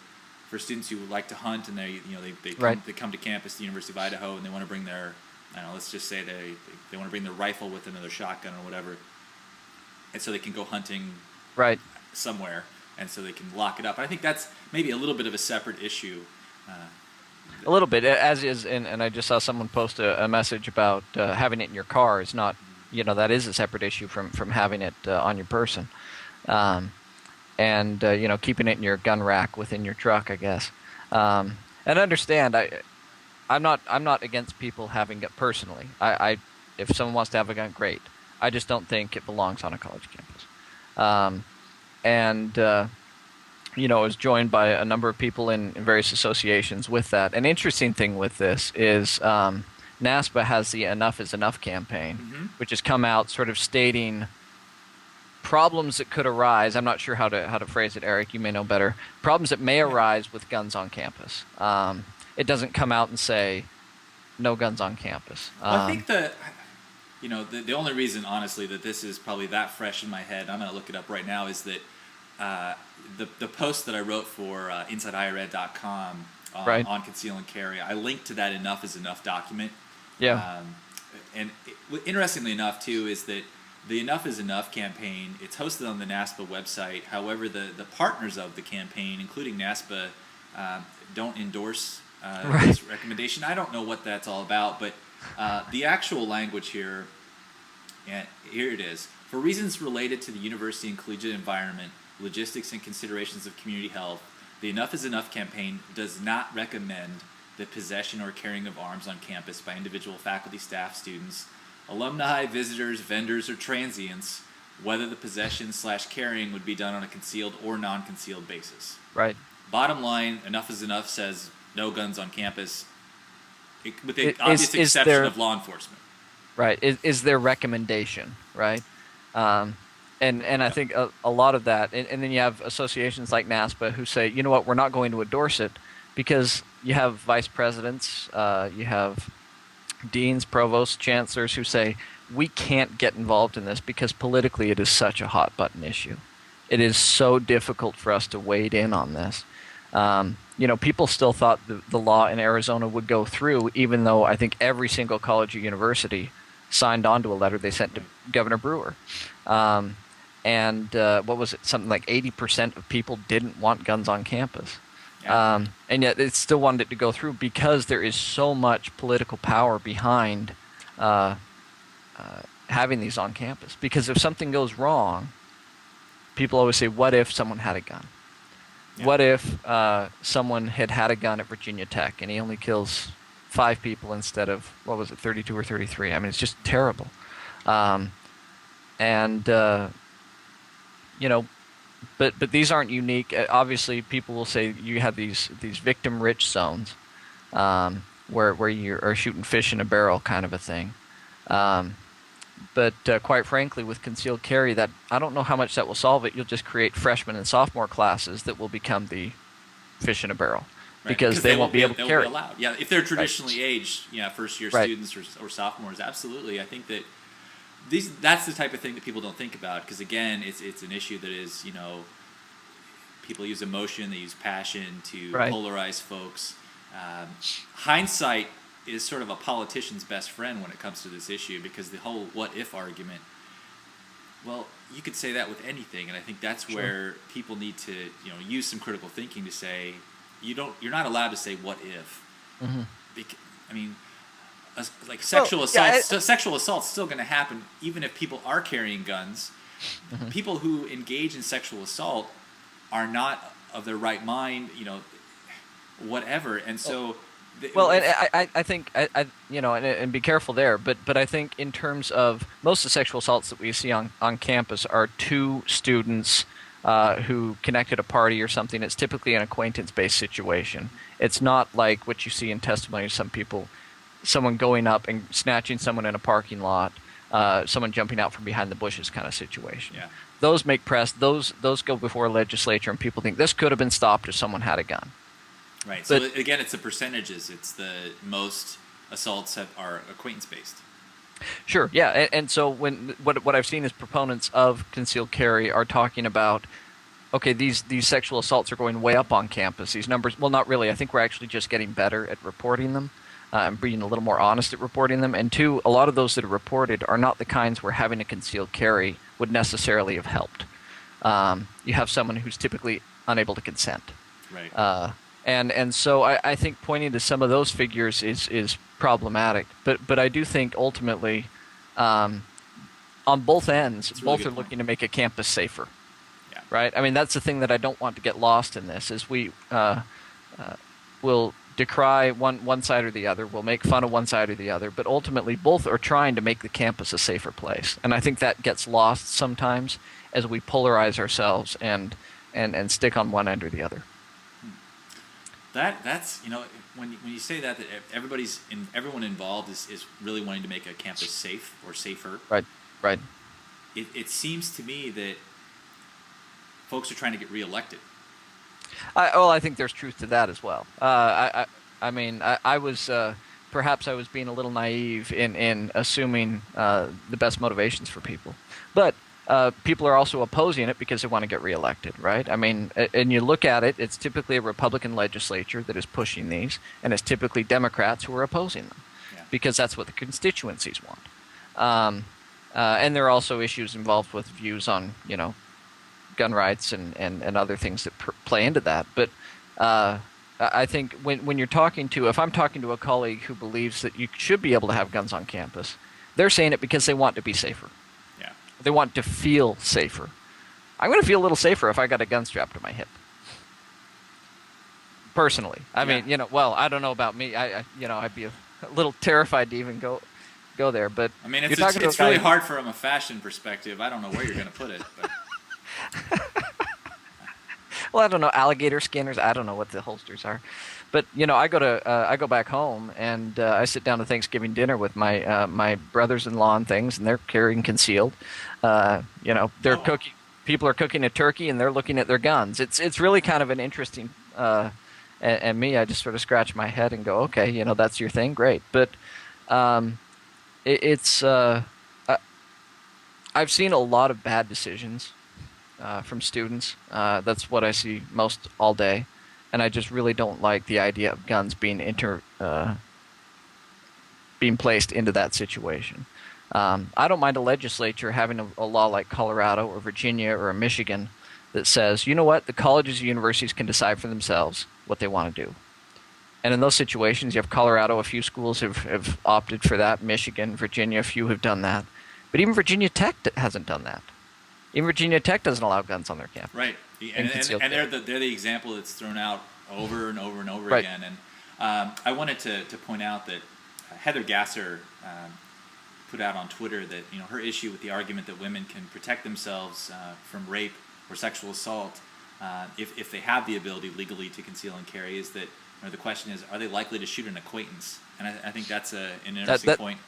students who like to hunt, and they come to campus, the University of Idaho, and they want to bring their, let's just say they want to bring their rifle with them, or their shotgun or whatever, and so they can go hunting right somewhere, and so they can lock it up. And I think that's maybe a little bit of a separate issue. A little bit, as is, and I just saw someone post a message about having it in your car is not, that is a separate issue from having it on your person. And keeping it in your gun rack within your truck, I guess. And understand, I'm not against people having it personally. If someone wants to have a gun, great. I just don't think it belongs on a college campus. I was joined by a number of people in various associations with that. An interesting thing with this is NASPA has the Enough is Enough campaign, mm-hmm. which has come out sort of stating problems that could arise. I'm not sure how to phrase it, Eric. You may know better. Problems that may arise with guns on campus. It doesn't come out and say no guns on campus. Well, I think the only reason, honestly, that this is probably that fresh in my head, I'm going to look it up right now, is that the post that I wrote for InsideHigherEd.com on Conceal and Carry, I linked to that Enough is Enough document. Yeah. Interestingly enough, too, is that the Enough is Enough campaign, it's hosted on the NASPA website. However, the partners of the campaign, including NASPA, don't endorse this recommendation. I don't know what that's all about, but the actual language here, and here it is. For reasons related to the university and collegiate environment, logistics, and considerations of community health, the Enough is Enough campaign does not recommend the possession or carrying of arms on campus by individual faculty, staff, students, alumni, visitors, vendors, or transients, whether the possession/carrying would be done on a concealed or non-concealed basis. Right. Bottom line, Enough is Enough says no guns on campus, with the obvious exception of law enforcement. Right. Is their recommendation, right? And I think a lot of that, and then you have associations like NASPA who say, you know what, we're not going to endorse it, because you have vice presidents, you have deans, provosts, chancellors who say, we can't get involved in this because politically it is such a hot button issue. It is so difficult for us to wade in on this. People still thought the law in Arizona would go through, even though I think every single college or university signed on to a letter they sent to Governor Brewer. What was it? Something like 80% of people didn't want guns on campus. Yeah. And yet it still wanted it to go through because there is so much political power behind having these on campus. Because if something goes wrong, people always say, what if someone had a gun? Yeah. What if someone had a gun at Virginia Tech and he only kills 5 people instead of, 32 or 33? I mean, it's just terrible. But these aren't unique. Obviously, people will say you have these victim-rich zones where you are shooting fish in a barrel kind of a thing. But quite frankly, with concealed carry, that I don't know how much that will solve it. You'll just create freshman and sophomore classes that will become the fish in a barrel, right, because they won't be able to carry. Be allowed. Yeah, if they're traditionally aged, first-year students or sophomores, absolutely. I think that that's the type of thing that people don't think about, because again, it's an issue that is, people use emotion, they use passion to polarize folks. Hindsight is sort of a politician's best friend when it comes to this issue, because the whole what if argument, well, you could say that with anything, and I think that's where people need to use some critical thinking to say you're not allowed to say what if. Mm-hmm. Sexual assault's still going to happen even if people are carrying guns. Mm-hmm. People who engage in sexual assault are not of their right mind, whatever, and so. I think and be careful there, but I think in terms of most of the sexual assaults that we see on campus are 2 students who connect at a party or something. It's typically an acquaintance-based situation. It's not like what you see in testimony of someone going up and snatching someone in a parking lot, someone jumping out from behind the bushes kind of situation. Yeah. Those make press. Those go before legislature, and people think this could have been stopped if someone had a gun. Right. So again, it's the percentages. It's the most assaults are acquaintance-based. Sure. Yeah. And so what I've seen is proponents of concealed carry are talking about, okay, these sexual assaults are going way up on campus. These numbers, well, not really. I think we're actually just getting better at reporting them. And being a little more honest at reporting them. And 2, a lot of those that are reported are not the kinds where having a concealed carry would necessarily have helped. You have someone who's typically unable to consent. Right. And so I think pointing to some of those figures is problematic. But I do think ultimately, on both ends, both are looking to make a campus safer. Yeah. Right? I mean, that's the thing that I don't want to get lost in this, is we will decry one side or the other, we'll make fun of one side or the other, but ultimately both are trying to make the campus a safer place. And I think that gets lost sometimes as we polarize ourselves and stick on one end or the other. That's when you say that everyone involved is really wanting to make a campus safe or safer. Right. It seems to me that folks are trying to get reelected. I think there's truth to that as well. I was perhaps I was being a little naive in assuming the best motivations for people, but people are also opposing it because they want to get reelected, right? I mean, and you look at it, it's typically a Republican legislature that is pushing these, and it's typically Democrats who are opposing them, because that's what the constituencies want. And there are also issues involved with views on, gun rights and other things that play into that. But I think when you're if I'm talking to a colleague who believes that you should be able to have guns on campus, they're saying it because they want to be safer. Yeah. They want to feel safer. I'm going to feel a little safer if I got a gun strapped to my hip. Personally. I mean, I don't know about me. I'd be a little terrified to even go there. But I mean, it's really hard from a fashion perspective. I don't know where you're going to put it, but well, I don't know, alligator skinners. I don't know what the holsters are, but I go back home and I sit down to Thanksgiving dinner with my brothers-in-law and things, and they're carrying concealed. They're cooking. People are cooking a turkey and they're looking at their guns. It's really kind of an interesting. And me, I just sort of scratch my head and go, okay, that's your thing, great. But Um, it's I've seen a lot of bad decisions from students. That's what I see most all day, and I just really don't like the idea of guns being placed into that situation. I don't mind a legislature having a law like Colorado or Virginia or Michigan that says, you know what, the colleges and universities can decide for themselves what they want to do. And in those situations, you have Colorado, a few schools have opted for that. Michigan, Virginia, a few have done that. But even Virginia Tech hasn't done that. Even Virginia Tech doesn't allow guns on their campus. Right. And they're the example that's thrown out over and over and over right. again. And I wanted to point out that Heather Gasser put out on Twitter that her issue with the argument that women can protect themselves from rape or sexual assault if they have the ability legally to conceal and carry is that the question is, are they likely to shoot an acquaintance? And I think that's an interesting point,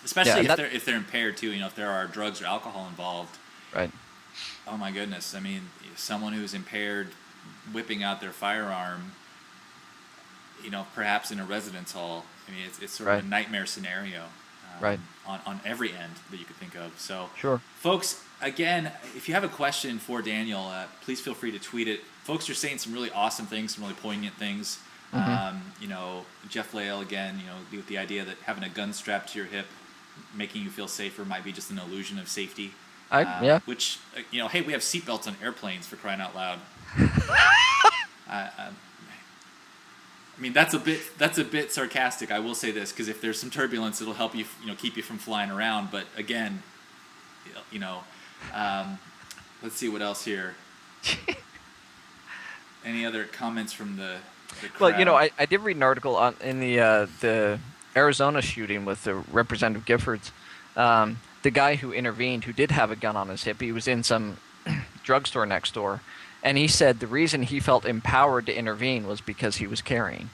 especially if they're impaired too. If there are drugs or alcohol involved. Right. Oh my goodness! I mean, someone who's impaired whipping out their firearm, perhaps in a residence hall. I mean, it's sort of a nightmare scenario. On every end that you could think of. So, sure. Folks, again, if you have a question for Daniel, please feel free to tweet it. Folks are saying some really awesome things, some really poignant things. Jeff Lael, again, with the idea that having a gun strapped to your hip, making you feel safer, might be just an illusion of safety. Which, hey, we have seatbelts on airplanes, for crying out loud. I mean, that's a bit sarcastic. I will say this, because if there's some turbulence, it'll help you, keep you from flying around. But again, let's see what else here. Any other comments from the crowd? Well, I did read an article in the Arizona shooting with the Representative Giffords. The guy who intervened, who did have a gun on his hip, he was in some drugstore next door. And he said the reason he felt empowered to intervene was because he was carrying.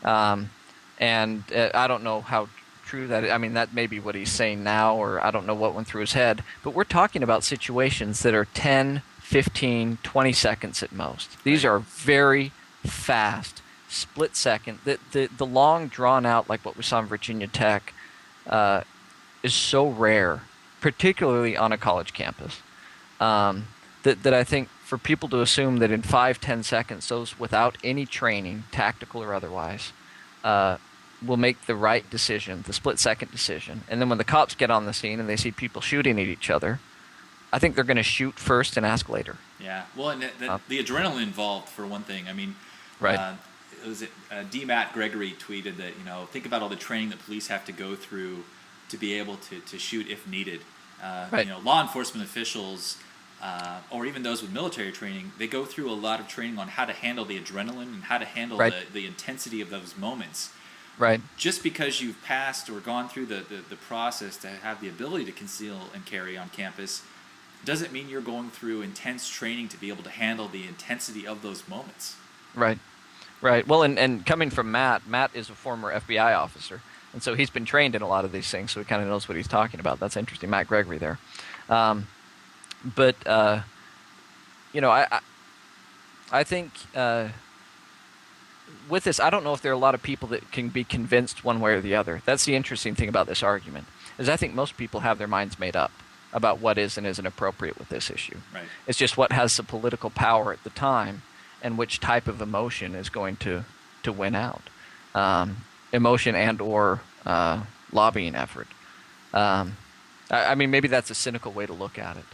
And I don't know how true that is. I mean, that may be what he's saying now, or I don't know what went through his head. But we're talking about situations that are 10, 15, 20 seconds at most. These are very fast, split second. The long, drawn out, like what we saw in Virginia Tech, is so rare, particularly on a college campus, that I think for people to assume that in 5-10 seconds, those without any training, tactical or otherwise, will make the right decision, the split-second decision. And then when the cops get on the scene and they see people shooting at each other, I think they're going to shoot first and ask later. Yeah, well, and the adrenaline involved, for one thing. I mean, D. Matt Gregory tweeted that, think about all the training that police have to go through to be able to shoot if needed. Law enforcement officials, or even those with military training, they go through a lot of training on how to handle the adrenaline and how to handle the intensity of those moments. Right. Just because you've passed or gone through the process to have the ability to conceal and carry on campus doesn't mean you're going through intense training to be able to handle the intensity of those moments. Right. Well, and coming from Matt is a former FBI officer, and so he's been trained in a lot of these things, so he kind of knows what he's talking about. That's interesting. Matt Gregory there. But I think with this, I don't know if there are a lot of people that can be convinced one way or the other. That's the interesting thing about this argument, is I think most people have their minds made up about what is and isn't appropriate with this issue. Right. It's just what has the political power at the time and which type of emotion is going to win out. Emotion and or lobbying effort. I mean, maybe that's a cynical way to look at it.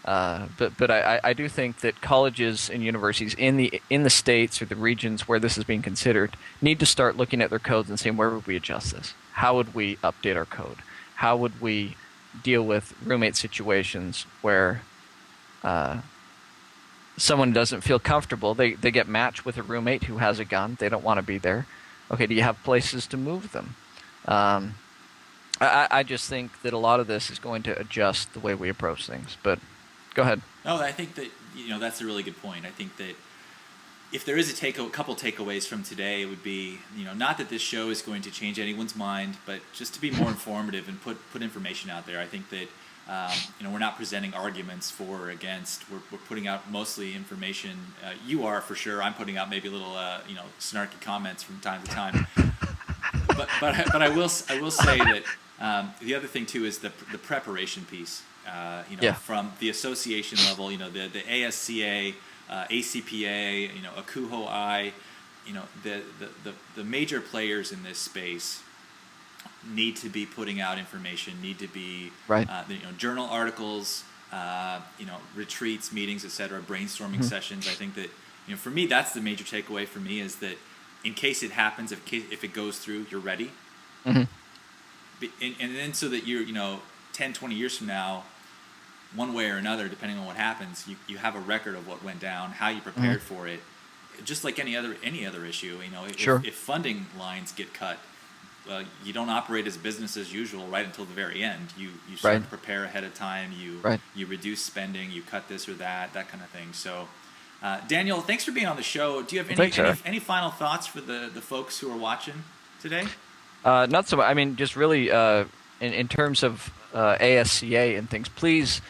But I do think that colleges and universities in the states or the regions where this is being considered need to start looking at their codes and saying, where would we adjust this? How would we update our code? How would we deal with roommate situations where someone doesn't feel comfortable? They get matched with a roommate who has a gun. They don't want to be there. Okay, do you have places to move them? I just think that a lot of this is going to adjust the way we approach things. But go ahead. No, I think that that's a really good point. I think that if there is a couple takeaways from today, it would be not that this show is going to change anyone's mind, but just to be more informative and put information out there. I think that we're not presenting arguments for or against. We're putting out mostly information. You are for sure. I'm putting out maybe little snarky comments from time to time. but I will say that the other thing too is the preparation piece. From the association level, the ASCA, ACPA, ACUHO-I, the major players in this space need to be putting out information, need to be right. Journal articles, retreats, meetings, etc., brainstorming sessions. I think that for me, that's the major takeaway for me, is that in case it happens, if it goes through, you're ready. And then so that you're 10, 20 years from now, one way or another, depending on what happens, you have a record of what went down, how you prepared for it, just like any other issue. If funding lines get cut, you don't operate as business as usual right until the very end. You start to prepare ahead of time. You reduce spending. You cut this or that kind of thing. So, Daniel, thanks for being on the show. Do you have any final thoughts for the folks who are watching today? Not so much. I mean, just really in terms of ASCA and things, please,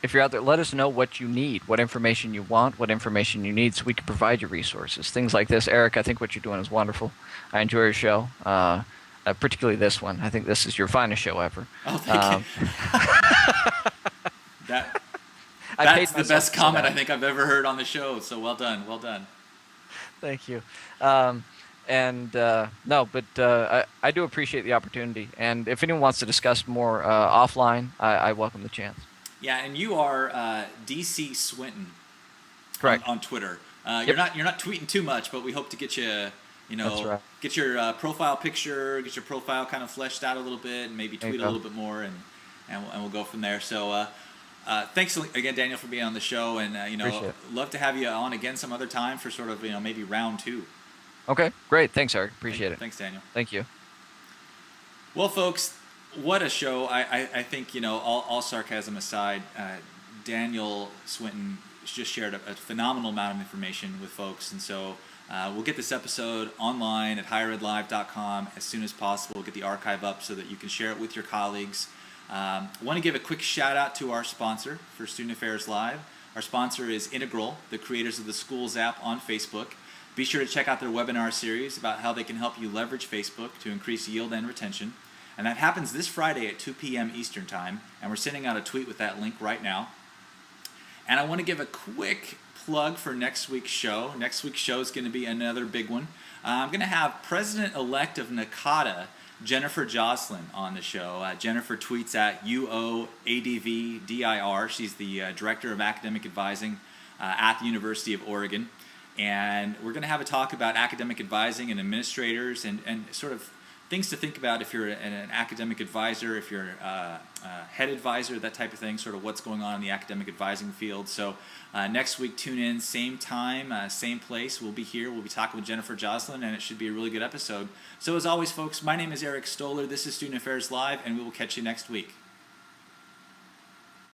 if you're out there, let us know what you need, what information you want, what information you need, so we can provide you resources. Things like this. Eric, I think what you're doing is wonderful. I enjoy your show, particularly this one. I think this is your finest show ever. Oh, thank you. That's the best comment I think I've ever heard on the show, so well done. Thank you. I do appreciate the opportunity. And if anyone wants to discuss more offline, I welcome the chance. Yeah, and you are DC Swinton, correct, on Twitter. You're not tweeting too much, but we hope to get you, That's right. get your profile picture, get your profile kind of fleshed out a little bit, and maybe tweet a little bit more, and we'll go from there. So thanks again, Daniel, for being on the show, and love to have you on again some other time for sort of maybe round 2. Okay, great. Thanks, Eric. Appreciate it. Thanks, Daniel. Thank you. Well, folks, what a show. I think, all sarcasm aside, Daniel Swinton just shared a phenomenal amount of information with folks. And so we'll get this episode online at higheredlive.com as soon as possible. We'll get the archive up so that you can share it with your colleagues. I want to give a quick shout out to our sponsor for Student Affairs Live. Our sponsor is Integral, the creators of the Schools app on Facebook. Be sure to check out their webinar series about how they can help you leverage Facebook to increase yield and retention. And that happens this Friday at 2 p.m. Eastern Time. And we're sending out a tweet with that link right now. And I want to give a quick plug for next week's show. Next week's show is going to be another big one. I'm going to have President-elect of NACADA, Jennifer Joslin, on the show. Jennifer tweets at UOADVDIR. She's the Director of Academic Advising at the University of Oregon. And we're going to have a talk about academic advising and administrators and sort of things to think about if you're an academic advisor, if you're a head advisor, that type of thing, sort of what's going on in the academic advising field. So next week, tune in, same time, same place. We'll be here. We'll be talking with Jennifer Joslin, and it should be a really good episode. So as always, folks, my name is Eric Stoller. This is Student Affairs Live, and we will catch you next week.